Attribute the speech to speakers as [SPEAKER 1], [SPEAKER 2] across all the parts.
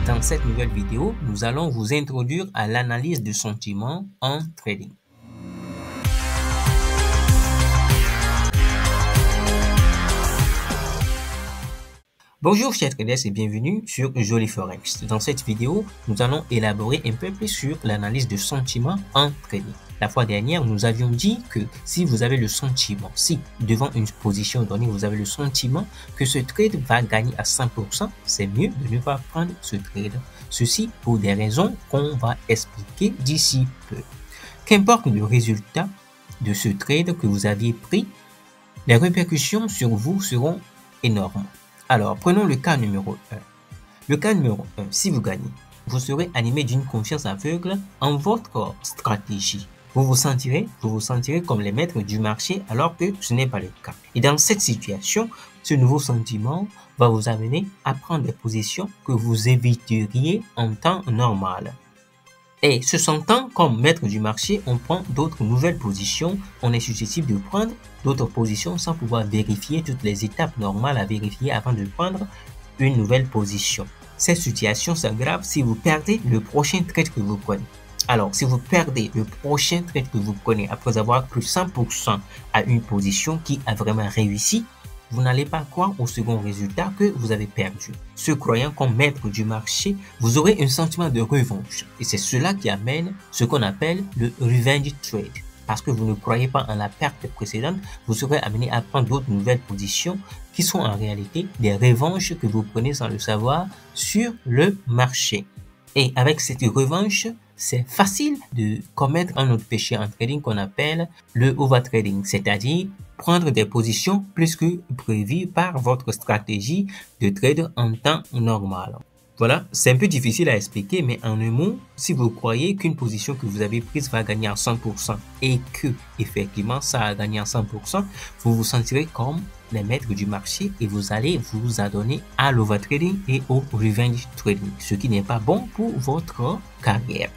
[SPEAKER 1] Dans cette nouvelle vidéo, nous allons vous introduire à l'analyse de sentiments en trading. Bonjour chers traders et bienvenue sur Joli Forex. Dans cette vidéo, nous allons élaborer un peu plus sur l'analyse de sentiments en trading. La fois dernière, nous avions dit que si vous avez le sentiment, si devant une position donnée, vous avez le sentiment que ce trade va gagner à 100%, c'est mieux de ne pas prendre ce trade. Ceci pour des raisons qu'on va expliquer d'ici peu. Qu'importe le résultat de ce trade que vous aviez pris, les répercussions sur vous seront énormes. Alors, prenons le cas numéro 1. Le cas numéro 1, si vous gagnez, vous serez animé d'une confiance aveugle en votre stratégie. Vous vous sentirez comme les maîtres du marché alors que ce n'est pas le cas. Et dans cette situation, ce nouveau sentiment va vous amener à prendre des positions que vous éviteriez en temps normal. Et se sentant comme maître du marché, on prend d'autres nouvelles positions. On est susceptible de prendre d'autres positions sans pouvoir vérifier toutes les étapes normales à vérifier avant de prendre une nouvelle position. Cette situation s'aggrave si vous perdez le prochain trade que vous prenez. Alors, si vous perdez le prochain trade que vous prenez après avoir pris 100% à une position qui a vraiment réussi, vous n'allez pas croire au second résultat que vous avez perdu. Se croyant comme maître du marché, vous aurez un sentiment de revanche. Et c'est cela qui amène ce qu'on appelle le revenge trade. Parce que vous ne croyez pas en la perte précédente, vous serez amené à prendre d'autres nouvelles positions qui sont en réalité des revanches que vous prenez sans le savoir sur le marché. Et avec cette revanche, c'est facile de commettre un autre péché en trading qu'on appelle le overtrading, c'est-à-dire prendre des positions plus que prévues par votre stratégie de trade en temps normal. Voilà, c'est un peu difficile à expliquer, mais en un mot, si vous croyez qu'une position que vous avez prise va gagner à 100% et que effectivement ça a gagné à 100%, vous vous sentirez comme les maîtres du marché et vous allez vous adonner à l'overtrading et au revenge trading, ce qui n'est pas bon pour votre carrière.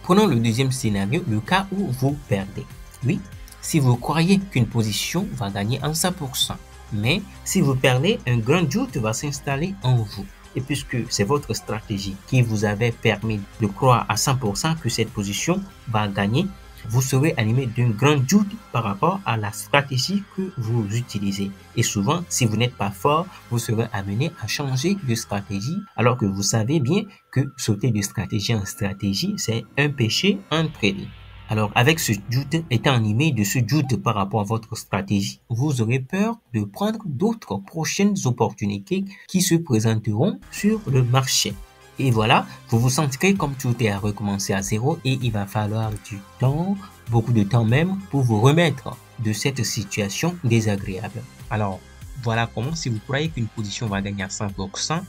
[SPEAKER 1] Prenons le deuxième scénario, le cas où vous perdez. Oui, si vous croyez qu'une position va gagner en 100%, mais si vous perdez, un grand doute va s'installer en vous. Et puisque c'est votre stratégie qui vous avait permis de croire à 100% que cette position va gagner, vous serez animé d'un grand doute par rapport à la stratégie que vous utilisez. Et souvent, si vous n'êtes pas fort, vous serez amené à changer de stratégie alors que vous savez bien que sauter de stratégie en stratégie, c'est un péché en trading. Alors, avec ce doute, étant animé de ce doute par rapport à votre stratégie, vous aurez peur de prendre d'autres prochaines opportunités qui se présenteront sur le marché. Et voilà, vous vous sentirez comme tout est à recommencer à zéro et il va falloir du temps, beaucoup de temps même, pour vous remettre de cette situation désagréable. Alors, voilà comment si vous croyez qu'une position va gagner à 100%,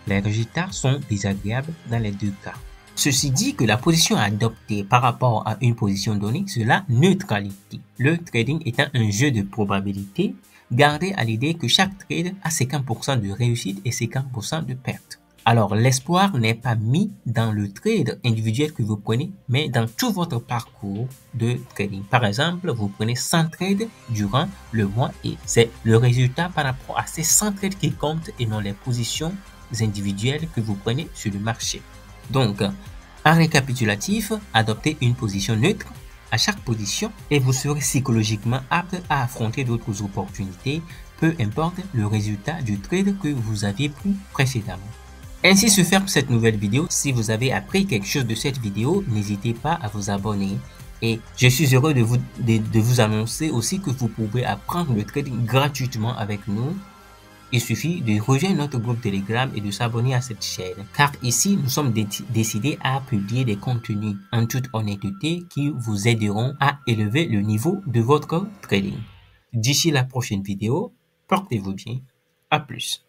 [SPEAKER 1] les résultats sont désagréables dans les deux cas. Ceci dit que la position adoptée par rapport à une position donnée, c'est la neutralité. Le trading étant un jeu de probabilité, gardez à l'idée que chaque trade a 50% de réussite et 50% de perte. Alors, l'espoir n'est pas mis dans le trade individuel que vous prenez, mais dans tout votre parcours de trading. Par exemple, vous prenez 100 trades durant le mois et c'est le résultat par rapport à ces 100 trades qui comptent et non les positions individuelles que vous prenez sur le marché. Donc, en récapitulatif, adoptez une position neutre à chaque position et vous serez psychologiquement apte à affronter d'autres opportunités, peu importe le résultat du trade que vous aviez pris précédemment. Ainsi se ferme cette nouvelle vidéo. Si vous avez appris quelque chose de cette vidéo, n'hésitez pas à vous abonner. Et je suis heureux de vous annoncer aussi que vous pouvez apprendre le trading gratuitement avec nous. Il suffit de rejoindre notre groupe Telegram et de s'abonner à cette chaîne. Car ici, nous sommes décidés à publier des contenus en toute honnêteté qui vous aideront à élever le niveau de votre trading. D'ici la prochaine vidéo, portez-vous bien. À plus.